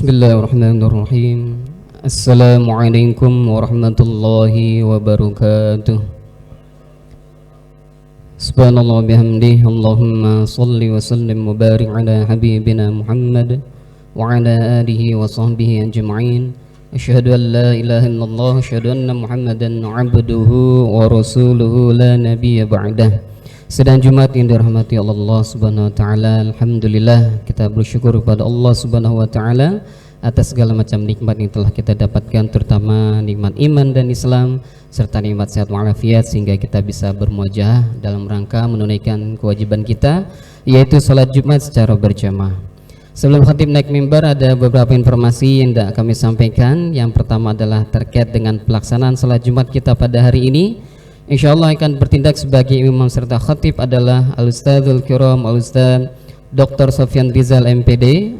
Bismillahirrahmanirrahim. Assalamualaikum warahmatullahi wabarakatuh. Subhanallah bihamdih. Allahumma salli wa sallim wa barik ala habibina Muhammad wa ala alihi wa sahbihi ajma'in. Asyhadu an la ilaha illallah, asyhadu anna Muhammadan abduhu wa rasuluhu la nabiyya ba'dah. Sedang Jumat yang dirahmati Allah Subhanahu wa taala, alhamdulillah kita bersyukur kepada Allah Subhanahu wa taala atas segala macam nikmat yang telah kita dapatkan, terutama nikmat iman dan Islam serta nikmat sehat walafiat, sehingga kita bisa bermuajah dalam rangka menunaikan kewajiban kita, yaitu salat Jumat secara berjamaah. Sebelum khatib naik mimbar, ada beberapa informasi yang hendak kami sampaikan. Yang pertama adalah terkait dengan pelaksanaan salat Jumat kita pada hari ini. Insyaallah akan bertindak sebagai imam serta khatib adalah Al-Ustadzul Kiram Al-Ustadz Dr. Sofyan Rizal MPD.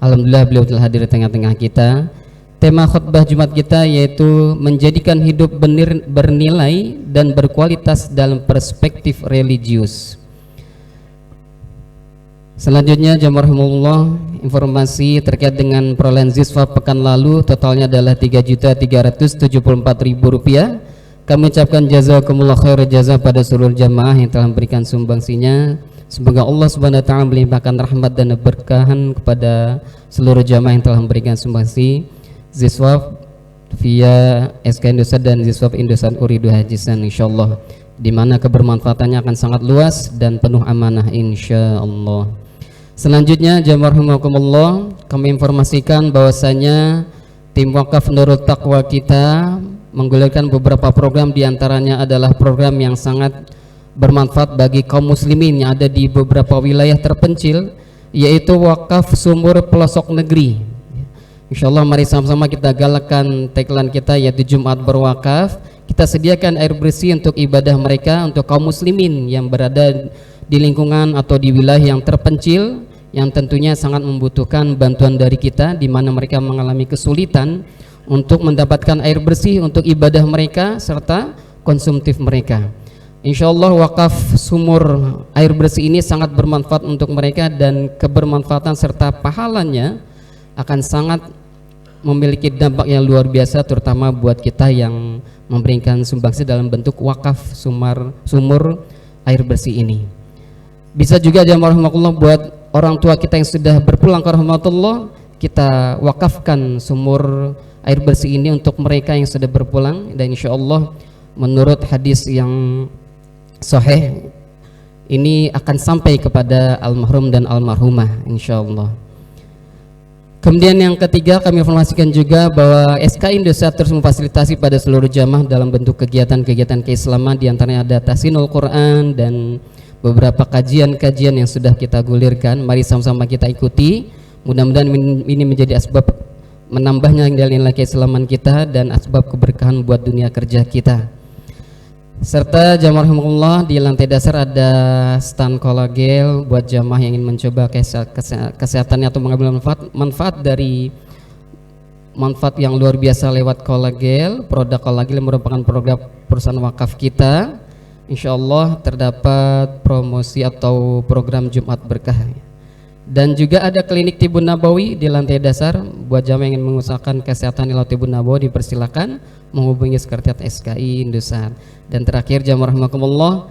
Alhamdulillah beliau telah hadir di tengah-tengah kita. Tema khutbah Jumat kita yaitu menjadikan hidup bernilai dan berkualitas dalam perspektif religius. Selanjutnya jamaah informasi terkait dengan perolehan siswa pekan lalu, totalnya adalah Rp3.374.000. Kami ucapkan jazakumullah khair jazaa pada seluruh jamaah yang telah memberikan sumbangsinya. Semoga Allah Subhanahu wa taala melimpahkan rahmat dan keberkahan kepada seluruh jamaah yang telah memberikan sumbangsi Ziswaf via SK Indosat dan Ziswaf Indosat Uridu Hajisan, insyaallah, di mana kebermanfaatannya akan sangat luas dan penuh amanah insyaallah. Selanjutnya jamaah rahimakumullah, kami informasikan bahwasanya tim wakaf Nurul Taqwa kita menggulirkan beberapa program, diantaranya adalah program yang sangat bermanfaat bagi kaum muslimin yang ada di beberapa wilayah terpencil, yaitu wakaf sumur pelosok negeri. Insyaallah mari sama-sama kita galakkan tagline kita, yaitu Jumat berwakaf. Kita sediakan air bersih untuk ibadah mereka, untuk kaum muslimin yang berada di lingkungan atau di wilayah yang terpencil, yang tentunya sangat membutuhkan bantuan dari kita, di mana mereka mengalami kesulitan untuk mendapatkan air bersih untuk ibadah mereka serta konsumtif mereka. Insyaallah wakaf sumur air bersih ini sangat bermanfaat untuk mereka, dan kebermanfaatan serta pahalanya akan sangat memiliki dampak yang luar biasa, terutama buat kita yang memberikan sumbangsi dalam bentuk wakaf sumur air bersih ini. Bisa juga jamaah rahimakumullah buat orang tua kita yang sudah berpulang ke rahmatullah, kita wakafkan sumur air bersih ini untuk mereka yang sudah berpulang, dan insyaallah menurut hadis yang sahih ini akan sampai kepada almarhum dan almarhumah insyaallah. Kemudian yang ketiga, kami informasikan juga bahwa SK Indosat terus memfasilitasi pada seluruh jamaah dalam bentuk kegiatan-kegiatan keislaman, diantaranya ada tahsinul Quran dan beberapa kajian-kajian yang sudah kita gulirkan. Mari sama-sama kita ikuti, mudah-mudahan ini menjadi asbab menambahnya nilai-nilai keislaman kita dan asbab keberkahan buat dunia kerja kita. Serta jamaah rahimakumullah, di lantai dasar ada stand kolagel buat jamaah yang ingin mencoba kesehatannya atau mengambil manfaat dari manfaat yang luar biasa lewat kolagel. Produk kolagel merupakan produk perusahaan wakaf kita. Insyaallah terdapat promosi atau program Jumat berkah. Dan juga ada klinik Tibun Nabawi di lantai dasar buat jamaah yang ingin mengusahakan kesehatan di Tibun Nabawi, dipersilakan menghubungi sekretariat SKI Indosat. Dan terakhir jamaah rahimakumullah,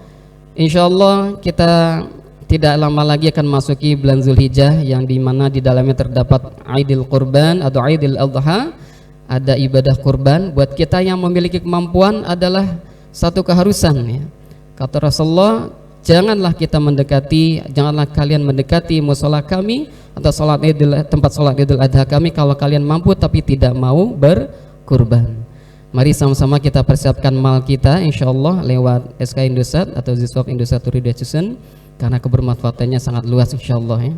insyaallah kita tidak lama lagi akan masuki bulan Zulhijjah, yang dimana di dalamnya terdapat Aidil Qurban atau Aidil Adha, ada ibadah kurban. Buat kita yang memiliki kemampuan adalah satu keharusan, ya. Kata Rasulullah, janganlah kalian mendekati musola kami atau tempat sholat Idul Adha kami kalau kalian mampu tapi tidak mau berkurban. Mari sama-sama kita persiapkan mal kita insyaallah lewat SK Indosat atau Ziswaf Indosat Uridu Hajisan, karena kebermanfaatannya sangat luas insyaallah, ya.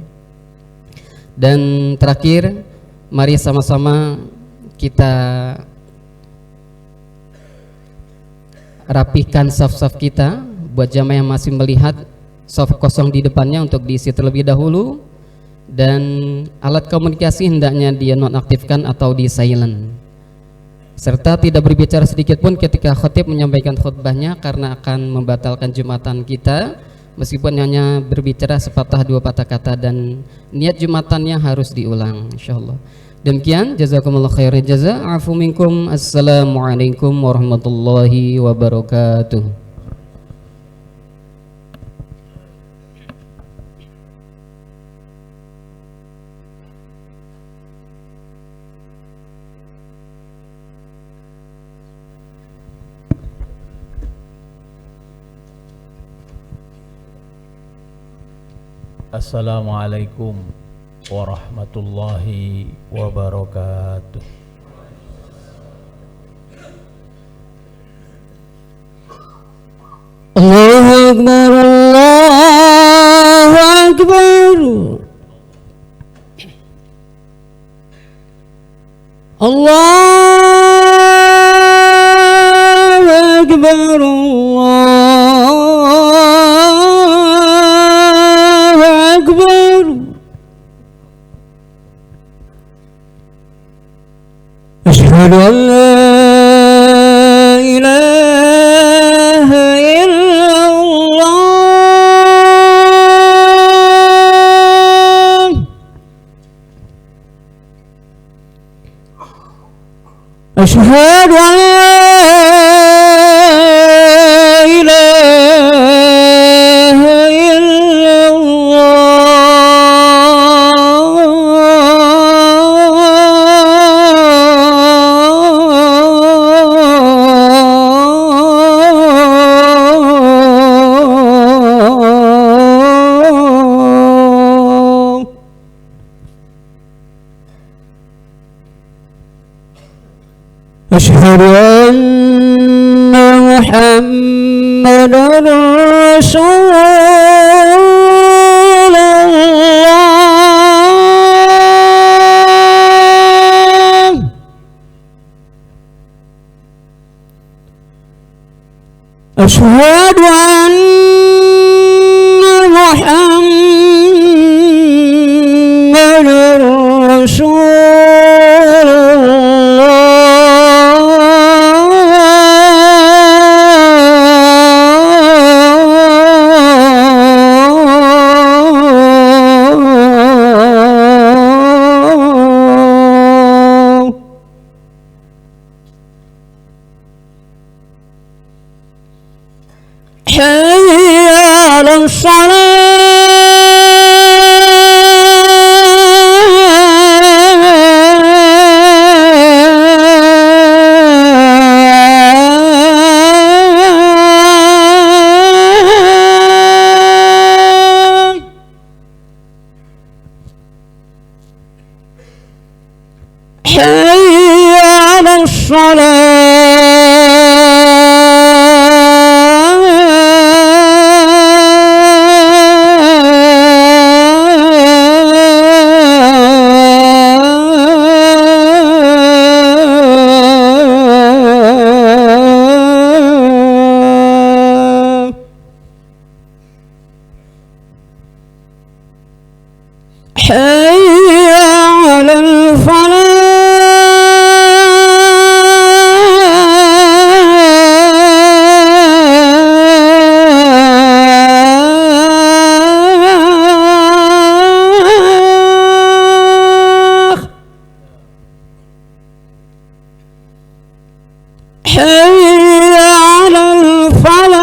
Dan terakhir, mari sama-sama kita rapihkan saf-saf kita. Buat jamaah yang masih melihat saf kosong di depannya untuk diisi terlebih dahulu, dan alat komunikasi hendaknya dia nonaktifkan atau di silent, serta tidak berbicara sedikit pun ketika khatib menyampaikan khutbahnya, karena akan membatalkan Jumatan kita meskipun hanya berbicara sepatah dua patah kata, dan niat Jumatannya harus diulang insyaallah. Demikian, jazakumullah khairan jaza. Afu minkum. Assalamualaikum warahmatullahi wabarakatuh. Assalamualaikum warahmatullahi wabarakatuh. Allahu Akbar, Allahu Akbar. Allahu Akbar, Allahu Akbar. Asyhadu an la ilaha illallah. Asyhadu an la ilaha illallah. أشهد أن محمدا رسول الله. أشهد أن محمدا رسول حي على الصلاة. حي على الصلاة. حي على الفلاح. حي على الفلاح.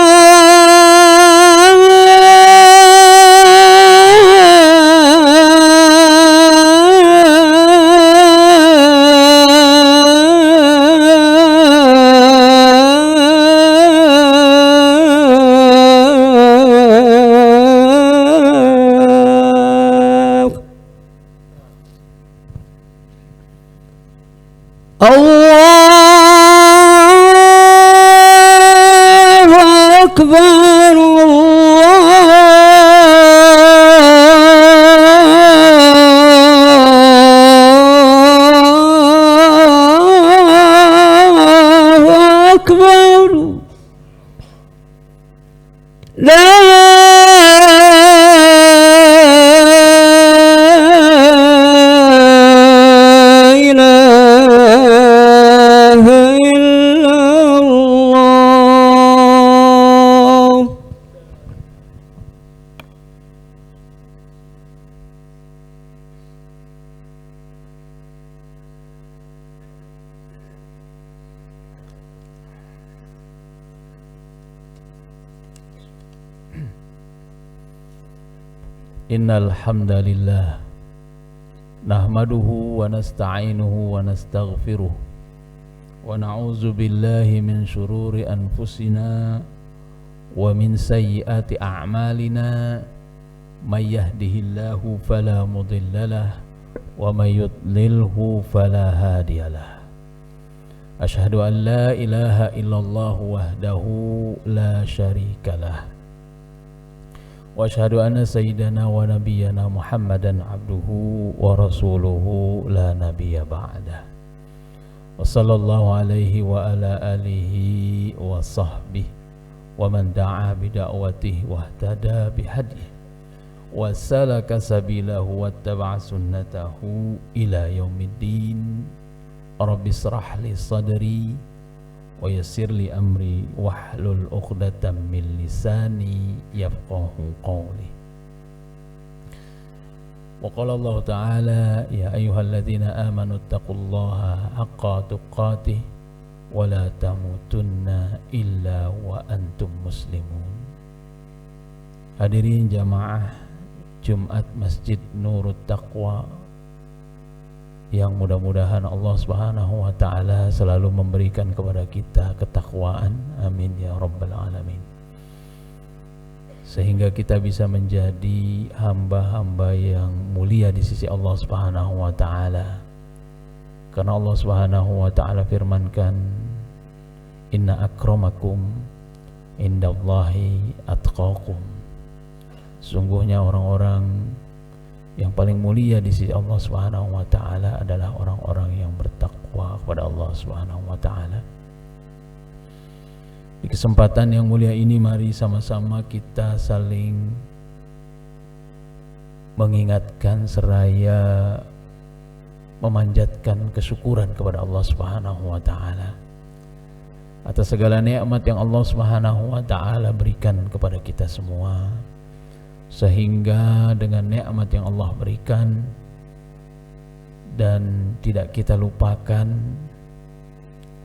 الله Innal hamdalillah nahmaduhu wa nasta'inuhu wa nastaghfiruh wa na'udzu billahi min syururi anfusina wa min sayyiati a'malina may yahdihillahu fala mudhillalah wa may yudlilhu fala hadiyalah. Asyhadu an la ilaha illallah wahdahu la syarikalah wa asyhadu anna sayyidana wa nabiyyana Muhammadan abduhu wa rasuluhu la nabiyya ba'dah. Wa sallallahu alaihi wa ala alihi wa sahbihi wa man da'a bi da'watihi wa ihtada bi hadihi wa salaka sabilahu wa taba'a sunnatahu ila yaumiddin. Rabbi shrah li sadri wa yassir li amri wahlul 'uqdatam min lisani yafqahu qawli. Wa qala Allah ta'ala ya ayyuhalladzina amanu taqullaha haqqa tuqatih wa la tamutunna illa wa antum muslimun. Hadirin jamaah Jumat Masjid Nurut Taqwa yang mudah-mudahan Allah Subhanahu wa ta'ala selalu memberikan kepada kita ketakwaan, amin ya rabbal alamin, sehingga kita bisa menjadi hamba-hamba yang mulia di sisi Allah Subhanahu wa ta'ala. Karena Allah Subhanahu wa ta'ala firmankan, inna akramakum indallahi atqakum. Sungguhnya orang-orang yang paling mulia di sisi Allah Subhanahu wa ta'ala adalah orang-orang yang bertakwa kepada Allah Subhanahu wa ta'ala. Di kesempatan yang mulia ini, mari sama-sama kita saling mengingatkan seraya memanjatkan kesyukuran kepada Allah Subhanahu wa ta'ala atas segala nikmat yang Allah Subhanahu wa ta'ala berikan kepada kita semua, sehingga dengan nikmat yang Allah berikan dan tidak kita lupakan,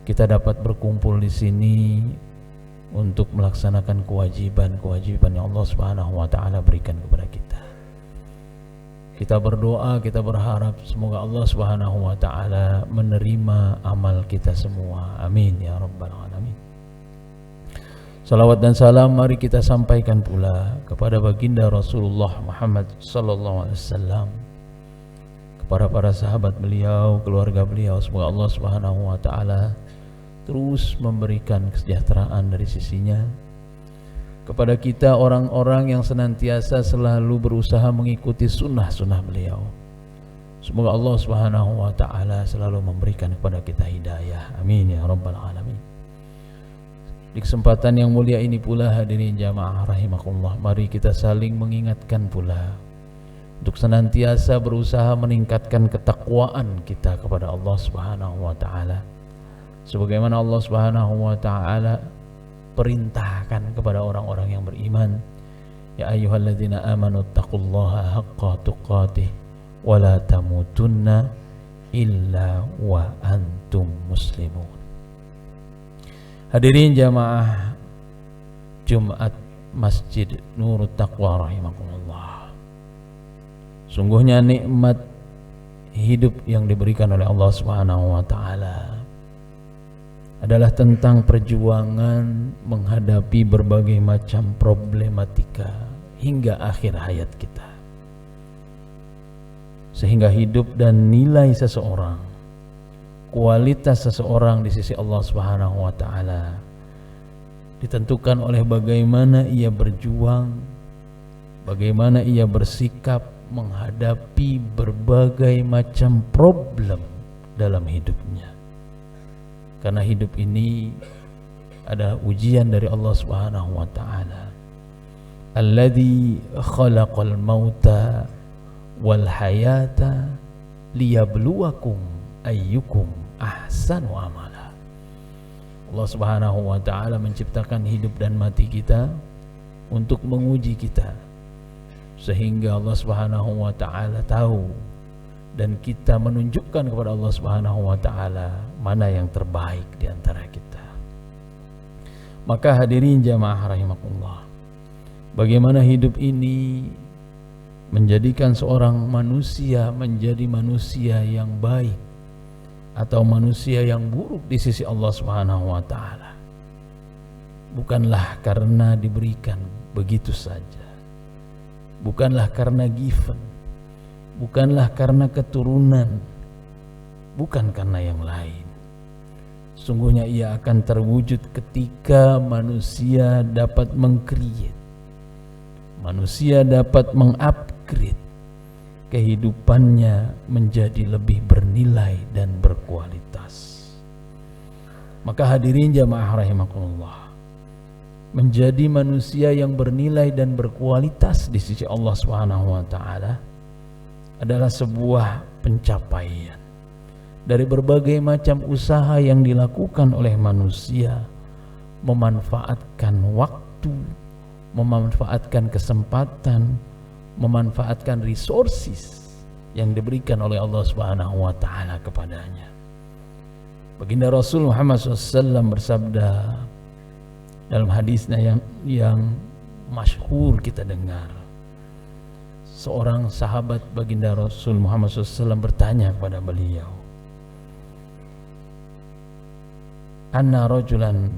kita dapat berkumpul di sini untuk melaksanakan kewajiban-kewajiban yang Allah Subhanahu wa ta'ala berikan kepada kita. Kita berdoa, kita berharap semoga Allah Subhanahu wa ta'ala menerima amal kita semua, amin ya rabbal alamin. Salawat dan salam mari kita sampaikan pula kepada baginda Rasulullah Muhammad sallallahu alaihi wasallam, kepada para sahabat beliau, keluarga beliau. Semoga Allah Subhanahu wa ta'ala terus memberikan kesejahteraan dari sisinya kepada kita, orang-orang yang senantiasa selalu berusaha mengikuti sunnah-sunnah beliau. Semoga Allah Subhanahu wa ta'ala selalu memberikan kepada kita hidayah, amin ya rabbal alamin. Di kesempatan yang mulia ini pula, hadirin jamaah rahimakumullah, mari kita saling mengingatkan pula untuk senantiasa berusaha meningkatkan ketakwaan kita kepada Allah Subhanahu wa ta'ala, sebagaimana Allah Subhanahu wa ta'ala perintahkan kepada orang-orang yang beriman, ya ayyuhalladzina amanu taqullaha haqqa tuqatih wa la tamutunna illa wa antum muslimun. Hadirin jamaah Jumat Masjid Nurut Taqwa rahimakumullah, sungguhnya nikmat hidup yang diberikan oleh Allah Subhanahu wa ta'ala adalah tentang perjuangan menghadapi berbagai macam problematika hingga akhir hayat kita, sehingga hidup dan nilai seseorang, kualitas seseorang di sisi Allah Subhanahu wa ta'ala ditentukan oleh bagaimana ia berjuang, bagaimana ia bersikap menghadapi berbagai macam problem dalam hidupnya. Karena hidup ini adalah ujian dari Allah Subhanahu wa ta'ala. Alladzi khalaqal mauta wal hayata liyabluwakum ayyukum ahsanu amala. Allah Subhanahu wa ta'ala menciptakan hidup dan mati kita untuk menguji kita, sehingga Allah Subhanahu wa ta'ala tahu dan kita menunjukkan kepada Allah Subhanahu wa ta'ala mana yang terbaik di antara kita. Maka hadirin jamaah rahimakumullah, bagaimana hidup ini menjadikan seorang manusia menjadi manusia yang baik atau manusia yang buruk di sisi Allah Subhanahu wa taala bukanlah karena diberikan begitu saja, bukanlah karena given, bukanlah karena keturunan, bukan karena yang lain. Sungguhnya ia akan terwujud ketika manusia dapat meng-create, manusia dapat meng-upgrade kehidupannya menjadi lebih bernilai dan berkualitas. Maka hadirin jamaah rahimakumullah, menjadi manusia yang bernilai dan berkualitas di sisi Allah Subhanahu wa taala adalah sebuah pencapaian dari berbagai macam usaha yang dilakukan oleh manusia, memanfaatkan waktu, memanfaatkan kesempatan, memanfaatkan resources yang diberikan oleh Allah Subhanahu wa taala kepadanya. Baginda Rasul Muhammad SAW bersabda dalam hadisnya yang masyhur kita dengar, seorang sahabat baginda Rasul Muhammad SAW bertanya kepada beliau, anna rajulan,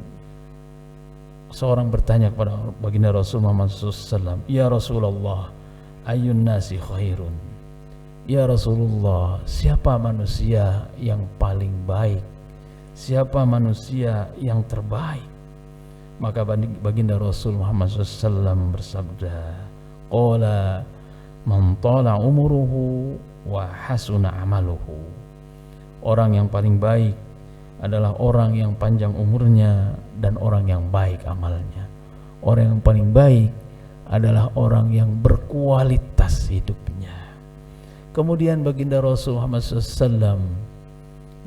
seorang bertanya kepada baginda Rasul Muhammad SAW, ya Rasulullah, ayyun nasi khairun, ya Rasulullah, siapa manusia yang paling baik, siapa manusia yang terbaik? Maka baginda Rasul Muhammad SAW bersabda, qala man tala umuruhu wa hasuna amaluhu. Orang yang paling baik adalah orang yang panjang umurnya dan orang yang baik amalnya. Orang yang paling baik adalah orang yang berkualitas hidupnya. Kemudian baginda Rasul Muhammad SAW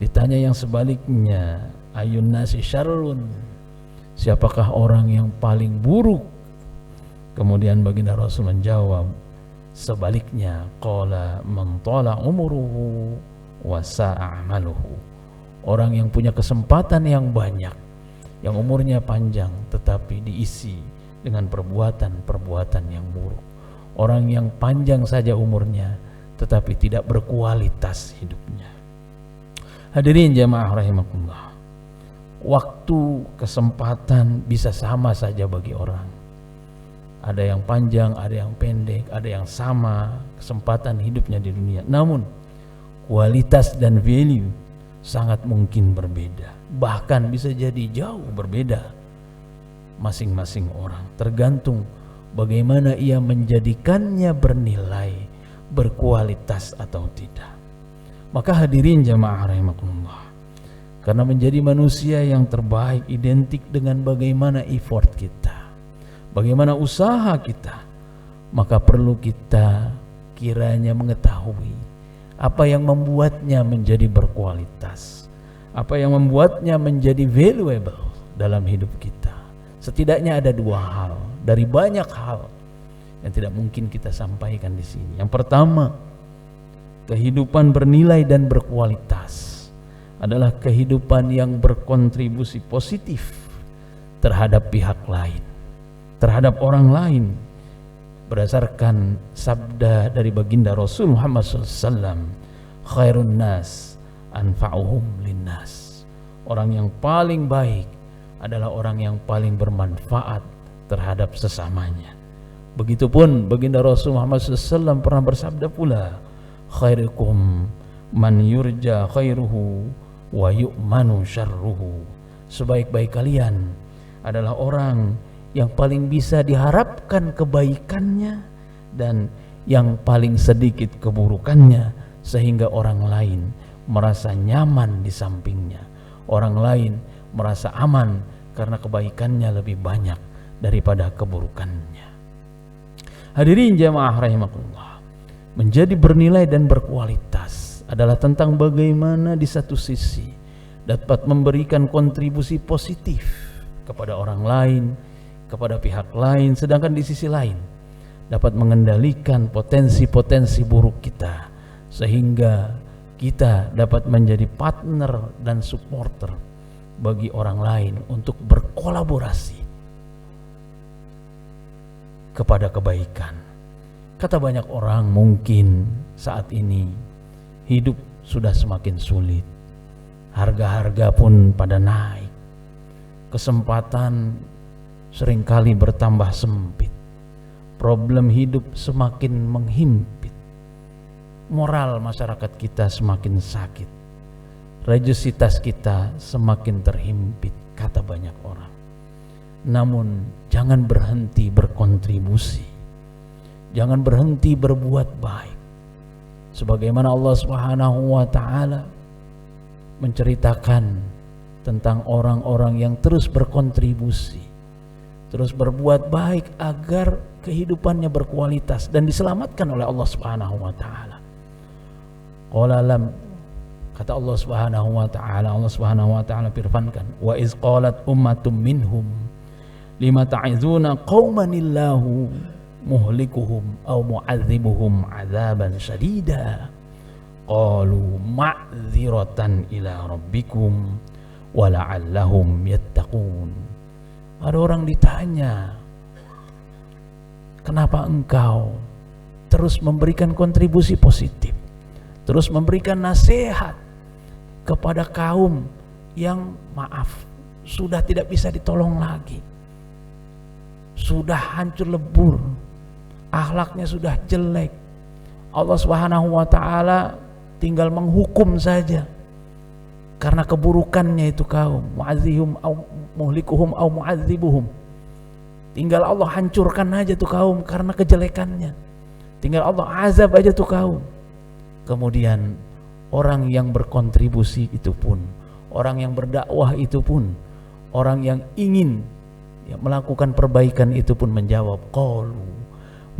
ditanya yang sebaliknya, ayun nasi syarrun, siapakah orang yang paling buruk? Kemudian baginda Rasul menjawab sebaliknya, qala man tala umuruhu wa sa'a amaluhu. Orang yang punya kesempatan yang banyak, yang umurnya panjang tetapi diisi dengan perbuatan-perbuatan yang buruk. Orang yang panjang saja umurnya tetapi tidak berkualitas hidupnya. Hadirin jamaah rahimakumullah, waktu, kesempatan bisa sama saja bagi orang. Ada yang panjang, ada yang pendek, ada yang sama kesempatan hidupnya di dunia. Namun kualitas dan value sangat mungkin berbeda. Bahkan bisa jadi jauh berbeda masing-masing orang. Tergantung bagaimana ia menjadikannya bernilai, berkualitas atau tidak. Maka hadirin jamaah rahimakumullah, karena menjadi manusia yang terbaik identik dengan bagaimana effort kita, bagaimana usaha kita, maka perlu kita kiranya mengetahui apa yang membuatnya menjadi berkualitas, apa yang membuatnya menjadi valuable dalam hidup kita. Setidaknya ada dua hal dari banyak hal yang tidak mungkin kita sampaikan di sini. Yang pertama, kehidupan bernilai dan berkualitas adalah kehidupan yang berkontribusi positif terhadap pihak lain, terhadap orang lain, berdasarkan sabda dari baginda Rasul Muhammad SAW, khairun nas anfa'uhum linnas. Orang yang paling baik adalah orang yang paling bermanfaat terhadap sesamanya. Begitupun baginda Rasul Muhammad SAW pernah bersabda pula, khairukum man yurja khairuhu wa yu'manu syarruhu. Sebaik-baik kalian adalah orang yang paling bisa diharapkan kebaikannya dan yang paling sedikit keburukannya, sehingga orang lain merasa nyaman di sampingnya, orang lain merasa aman karena kebaikannya lebih banyak daripada keburukannya. Hadirin jamaah rahimakumullah, menjadi bernilai dan berkualitas adalah tentang bagaimana di satu sisi dapat memberikan kontribusi positif kepada orang lain, kepada pihak lain, sedangkan di sisi lain dapat mengendalikan potensi-potensi buruk kita, sehingga kita dapat menjadi partner dan supporter bagi orang lain untuk berkolaborasi kepada kebaikan. Kata banyak orang mungkin saat ini hidup sudah semakin sulit, harga-harga pun pada naik, kesempatan seringkali bertambah sempit, problem hidup semakin menghimpit, moral masyarakat kita semakin sakit, religiositas kita semakin terhimpit, kata banyak orang. Namun jangan berhenti berkontribusi, jangan berhenti berbuat baik. Sebagaimana Allah Subhanahu wa ta'ala menceritakan tentang orang-orang yang terus berkontribusi, terus berbuat baik agar kehidupannya berkualitas dan diselamatkan oleh Allah Subhanahu wa ta'ala. Kata Allah Subhanahu wa ta'ala firmankan, wa iz qalat ummatum minhum lima ta'izuna qaumanillahu muhlikuhum aw mu'adzibuhum 'adzaban syadida qalu ma'dziratan ila rabbikum wa la'allahum yattaqun. Ada orang ditanya, kenapa engkau terus memberikan kontribusi positif, terus memberikan nasihat kepada kaum yang maaf sudah tidak bisa ditolong lagi, sudah hancur lebur, akhlaknya sudah jelek, Allah Subhanahu wa ta'ala tinggal menghukum saja karena keburukannya itu kaum, mu'adzihum au muhlikuhum au mu'adzibuhum, tinggal Allah hancurkan aja tuh kaum karena kejelekannya, tinggal Allah azab aja tuh kaum. Kemudian orang yang berkontribusi itu pun, orang yang berdakwah itu pun, orang yang ingin melakukan perbaikan itu pun menjawab, qalu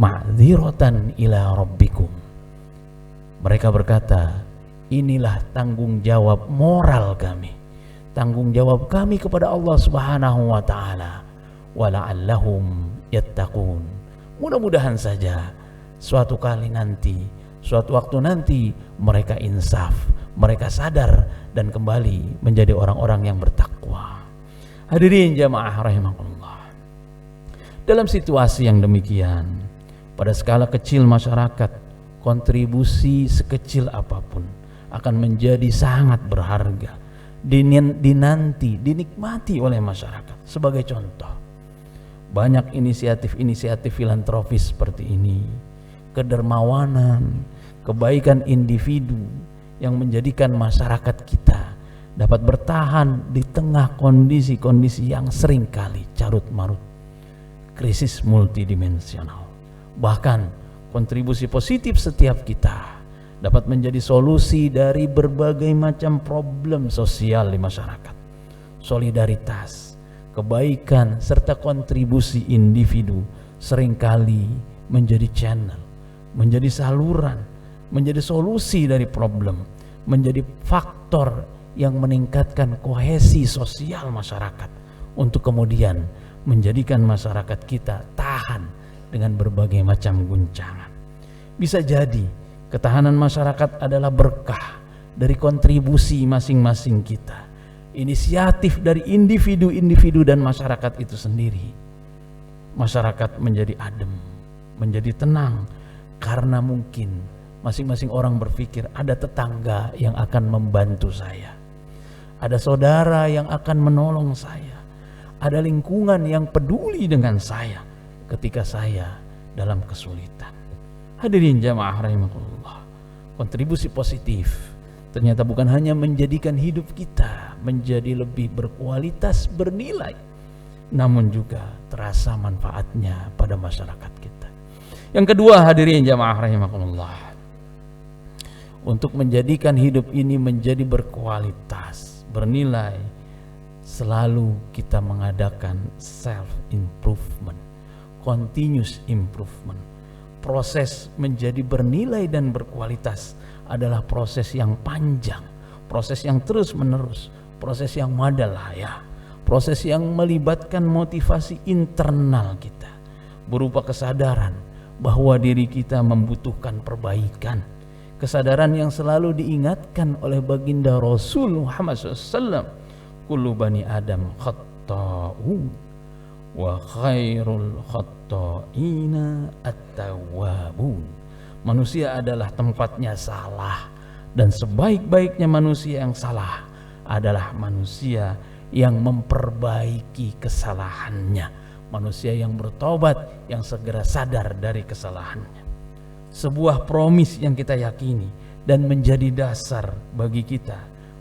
ma'dziratan ila rabbikum. Mereka berkata, inilah tanggung jawab moral kami, tanggung jawab kami kepada Allah Subhanahu wa ta'ala, wa la'allahum yattaqun. Mudah-mudahan saja suatu kali nanti, suatu waktu nanti mereka insaf, mereka sadar dan kembali menjadi orang-orang yang bertakwa. Hadirin jamaah rahimakumullah, dalam situasi yang demikian, pada skala kecil masyarakat, kontribusi sekecil apapun akan menjadi sangat berharga, dinanti, dinikmati oleh masyarakat. Sebagai contoh, banyak inisiatif-inisiatif filantropis seperti ini, kedermawanan, kebaikan individu yang menjadikan masyarakat kita dapat bertahan di tengah kondisi-kondisi yang seringkali carut-marut, krisis multidimensional. Bahkan kontribusi positif setiap kita dapat menjadi solusi dari berbagai macam problem sosial di masyarakat. Solidaritas, kebaikan, serta kontribusi individu seringkali menjadi channel, menjadi saluran, menjadi solusi dari problem, menjadi faktor yang meningkatkan kohesi sosial masyarakat untuk kemudian menjadikan masyarakat kita tahan dengan berbagai macam guncangan. Bisa jadi ketahanan masyarakat adalah berkah dari kontribusi masing-masing kita, inisiatif dari individu-individu dan masyarakat itu sendiri. Masyarakat menjadi adem, menjadi tenang, karena mungkin masing-masing orang berpikir ada tetangga yang akan membantu saya, ada saudara yang akan menolong saya, ada lingkungan yang peduli dengan saya ketika saya dalam kesulitan. Hadirin jamaah rahimakumullah, kontribusi positif ternyata bukan hanya menjadikan hidup kita menjadi lebih berkualitas, bernilai, namun juga terasa manfaatnya pada masyarakat kita. Yang kedua, hadirin jamaah rahimakumullah, untuk menjadikan hidup ini menjadi berkualitas, bernilai, selalu kita mengadakan self improvement, continuous improvement. Proses menjadi bernilai dan berkualitas adalah proses yang panjang, proses yang terus menerus, proses yang madalaya, proses yang melibatkan motivasi internal kita berupa kesadaran bahwa diri kita membutuhkan perbaikan, kesadaran yang selalu diingatkan oleh baginda Rasul Muhammad SAW, kullu bani Adam khatta'un wa khairul khatta'ina at-tawwabun. Manusia adalah tempatnya salah, dan sebaik-baiknya manusia yang salah adalah manusia yang memperbaiki kesalahannya, manusia yang bertobat, yang segera sadar dari kesalahannya. Sebuah promis yang kita yakini dan menjadi dasar bagi kita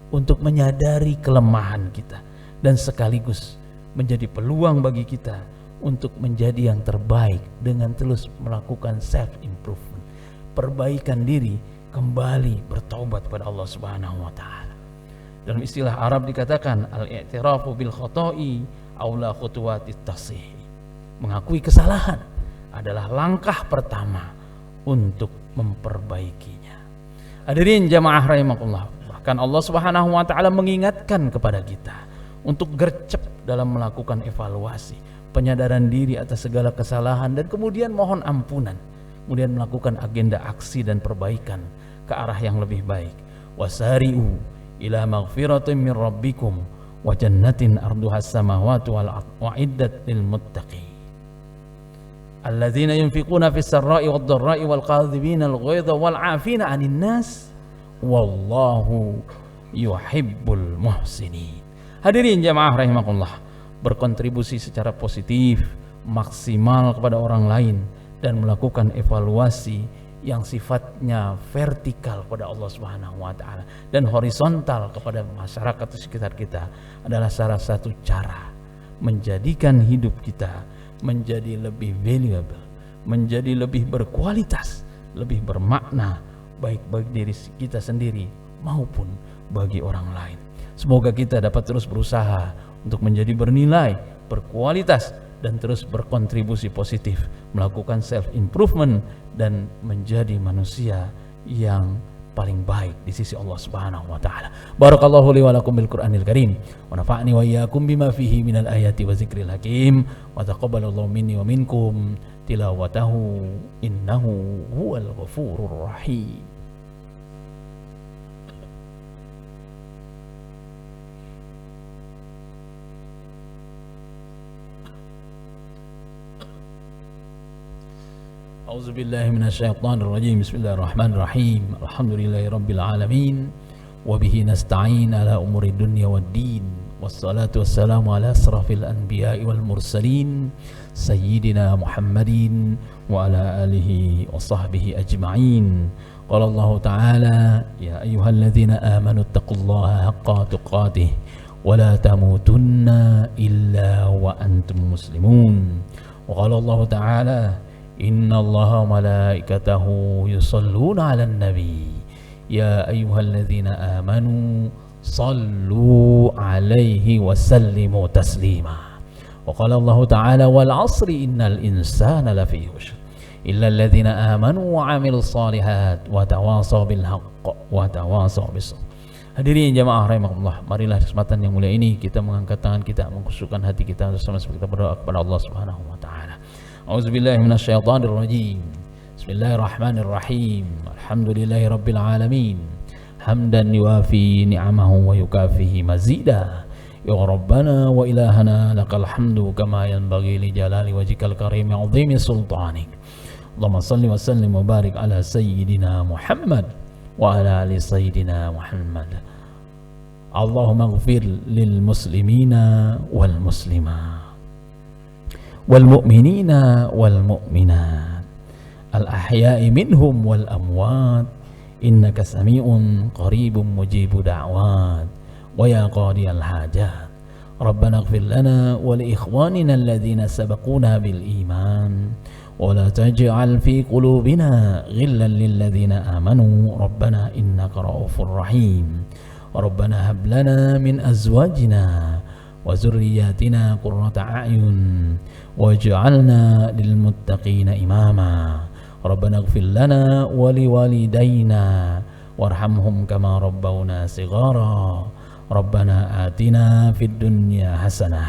untuk menyadari kelemahan kita, dan sekaligus menjadi peluang bagi kita untuk menjadi yang terbaik dengan terus melakukan self improvement, perbaikan diri, kembali bertaubat pada Allah Subhanahu wa taala. Dalam istilah Arab dikatakan al-i'tirafu bil khata'i aula khutuwatit tasih. Mengakui kesalahan adalah langkah pertama untuk memperbaikinya. Hadirin jamaah rahimakumullah, bahkan Allah Subhanahu wa taala mengingatkan kepada kita untuk gercep dalam melakukan evaluasi, penyadaran diri atas segala kesalahan, dan kemudian mohon ampunan, kemudian melakukan agenda aksi dan perbaikan ke arah yang lebih baik. Wasari'u ila maghfiratin min rabbikum wa jannatin arduhas samawati wal ardh wa'iddat lil muttaqin alladzina yunfiquna fis sarra'i wad dharra'i wal kadhibina al ghaidha wal 'afina 'anil nas wallahu yuhibbul muhsinin. Hadirin jamaah rahimakumullah, berkontribusi secara positif, maksimal kepada orang lain, dan melakukan evaluasi yang sifatnya vertikal kepada Allah Subhanahu wa taala dan horizontal kepada masyarakat di sekitar kita adalah salah satu cara menjadikan hidup kita menjadi lebih valuable, menjadi lebih berkualitas, lebih bermakna, baik bagi diri kita sendiri maupun bagi orang lain. Semoga kita dapat terus berusaha untuk menjadi bernilai, berkualitas, dan terus berkontribusi positif, melakukan self improvement, dan menjadi manusia yang paling baik di sisi Allah Subhanahu wa taala. Barakallahu li wa lakum bil Qur'anil Karim wa nafa'ni wa iyyakum bima fihi minal ayati wa dzikril hakim wa taqabbalallahu minni wa minkum tilawatahu innahu huwal ghafurur rahim. أعوذ بالله من الشيطان الرجيم بسم الله الرحمن الرحيم الحمد لله رب العالمين وبه نستعين على أمور الدنيا والدين والصلاة والسلام على أشرف الأنبياء والمرسلين سيدنا محمد وعلى آله وصحبه أجمعين. قال الله تعالى يا أيها الذين آمنوا اتقوا الله حق تقاته ولا تموتن إلا وأنتم مسلمون. وقال الله تعالى إن الله وملائكته يصلون على النبي يا أيها الذين آمنوا صلوا عليه وسلموا تسليما. وقال الله تعالى والعصر إن الإنسان لفي خسر إلا الذين آمنوا وعملوا الصالحات وتواصوا بالحق وتواصوا بالصبر. Hadirin jamaah rahimakumullah, marilah kesempatan yang mulia ini kita mengangkat tangan kita, mengkhusyukkan hati kita bersama-sama kita berdoa kepada Allah Subhanahu wa taala. A'udzubillahi minasyaitonir rajim. Bismillahirrahmanirrahim. Alhamdulillahi rabbil alamin. Hamdan yuwafi ni'amahu wa yukafihi mazida. Ya Rabbana wa ilahana lakal hamdu kama yanbaghi li jalali wajhikal karim wa 'azimi sultanik. Allahumma shalli wa sallim wa barik ala sayyidina Muhammad wa ala ali sayyidina Muhammad. Allahumma ighfir lil muslimina wal muslimat والمؤمنين والمؤمنات الأحياء منهم والأموات إنك سميع قريب مجيب دعوات ويا قاضي الحاجات ربنا اغفر لنا ولإخواننا الذين سبقونا بالإيمان ولا تجعل في قلوبنا غلا للذين آمنوا ربنا إنك رؤوف رحيم ربنا هب لنا من أزواجنا وذرياتنا قرة أعين واجعلنا للمتقين إماما ربنا اغفر لنا ولوالدينا وارحمهم كما ربونا صغارا ربنا آتنا في الدنيا حسنة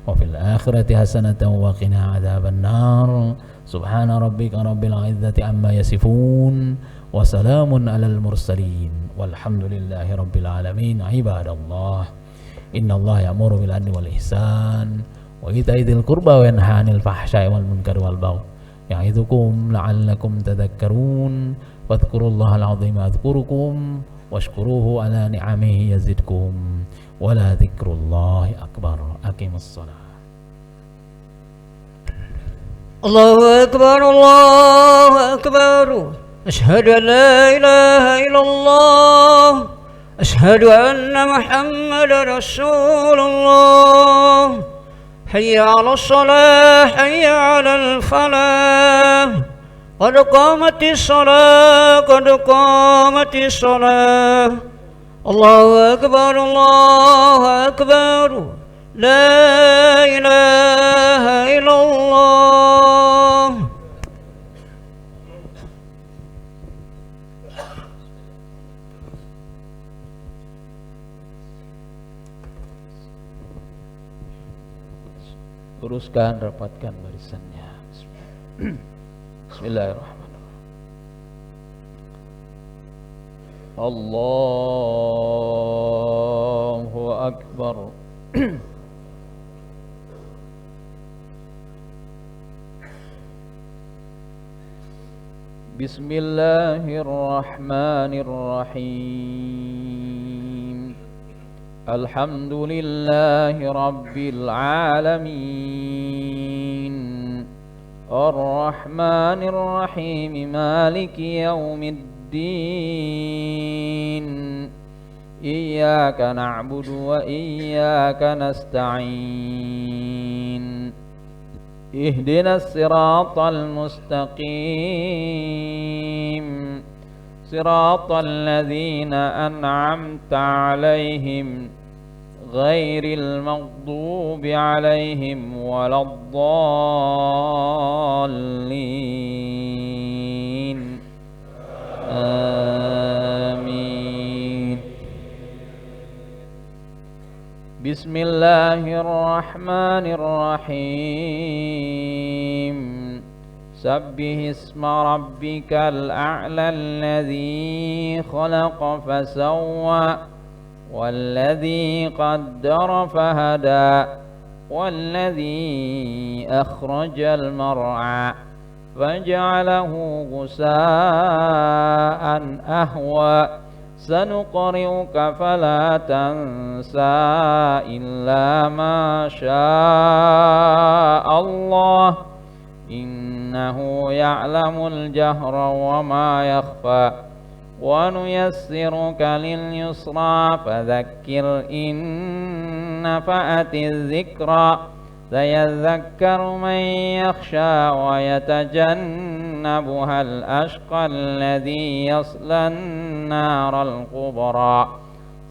وفي الآخرة حسنة وقنا عذاب النار سبحان ربك رب العزة عما يصفون وسلام على المرسلين والحمد لله رب العالمين. عباد الله إن الله يأمر بالعدل والإحسان wa ita'i dzil qurba wa yanha 'anil fahsya'i wal munkari wal baghi ya'idzukum la'allakum tadhakkarun wadhkurullahal 'azima adhkurukum washkuruhu 'ala ni'amihi yazidkum wa la dzikrullahi akbar. Aqimus shalah. Allahu akbar, Allahu akbar. Asyhadu an la ilaha illallah. Asyhadu anna Muhammadar Rasulullah. Hayya 'alas shalah, hayya 'alal falah. Qad qamatis shalah, qad qamatis shalah. Allahu akbar, Allahu akbar. La ilaha illallah. Luruskan, rapatkan barisannya. Bismillahirrahmanirrahim. Allahu akbar. Bismillahirrahmanirrahim. Alhamdulillahi rabbil alamin. Ar-Rahmanir Rahim. Maliki yaumiddin. Iyyaka na'budu wa iyyaka nasta'in. Ihdinas siratal mustaqim. Siratal ladzina an'amta 'alaihim ghairil maghdubi 'alaihim waladdallin. Amin. Bismillahirrahmanirrahim. Sabbihisma rabbikal a'la alladzi khalaqa fasawwa والذي قدر فهدى والذي أخرج المرعى فجعله غثاء أهوى سنقرئك فلا تنسى إلا ما شاء الله إنه يعلم الجهر وما يخفى ونيسرك لليسرى فذكر إن نفعت الذكرى سيذكر من يخشى ويتجنبها الأشقى الذي يصلى النار الكبرى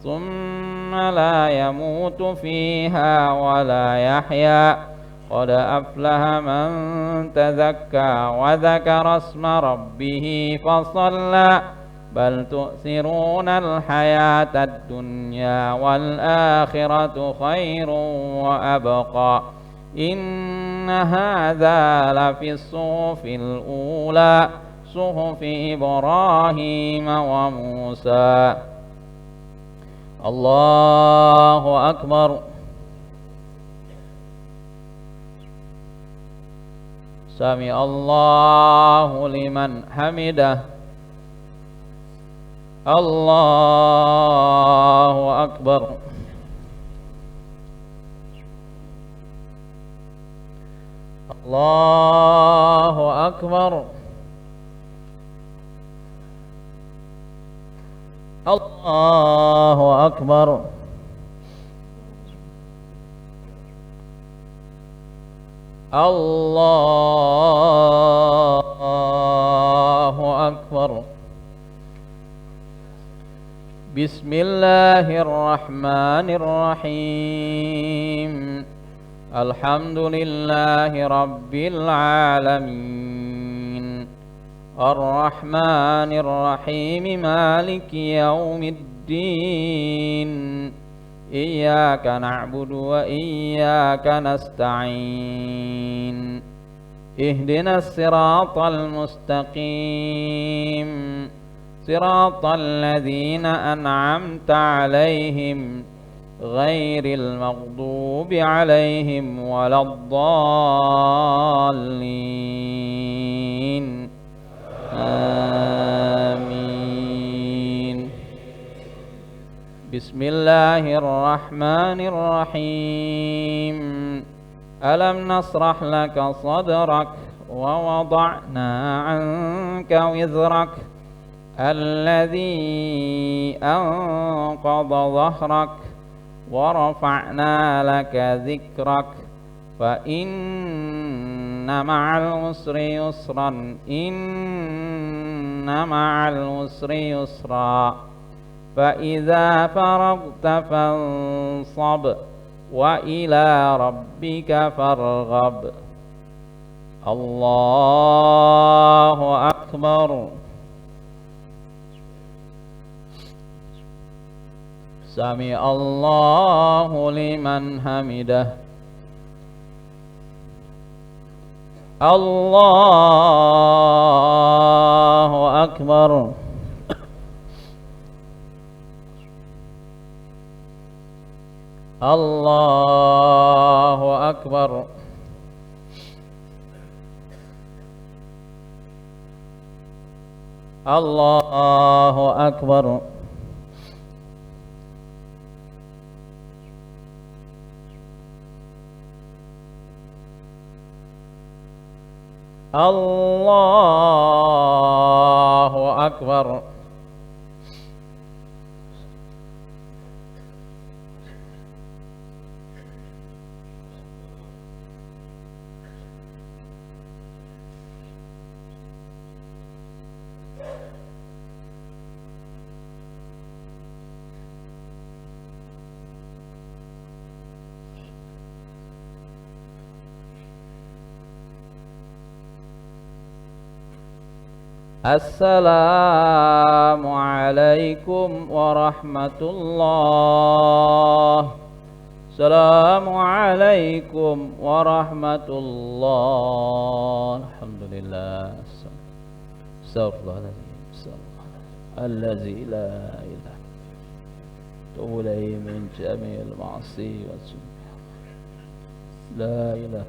ثم لا يموت فيها ولا يحيا قد أفلح من تزكى وذكر اسم ربه فصلى بل تؤثرون الحياة الدنيا والآخرة خير وأبقى إن هذا لفي الصحف الأولى صحف إبراهيم وموسى. الله أكبر. سمع الله لمن حمده. الله أكبر. الله أكبر. الله أكبر. الله أكبر. بسم الله الرحمن الرحيم. الحمد لله رب العالمين. الرحمن الرحيم. مالك يوم الدين. إياك نعبد وإياك نستعين. اهدنا الصراط المستقيم. صراط الذين أنعمت عليهم غير المغضوب عليهم ولا الضالين آمين. بسم الله الرحمن الرحيم. ألم نشرح لك صدرك ووضعنا عنك وزرك الذي أنقض ظهرك ورفعنا لك ذكرك فإن مع العسر يسرا إن مع العسر يسرا فإذا فرغت فانصب وإلى ربك فارغب. الله أكبر. سمع الله لمن حمده. الله أكبر. الله أكبر. الله أكبر. الله أكبر. السلام عليكم ورحمة الله. السلام عليكم ورحمة الله. الحمد لله. استغفر الله الذي لا إله توب إليه من جميع المعاصي والذنوب. لا إله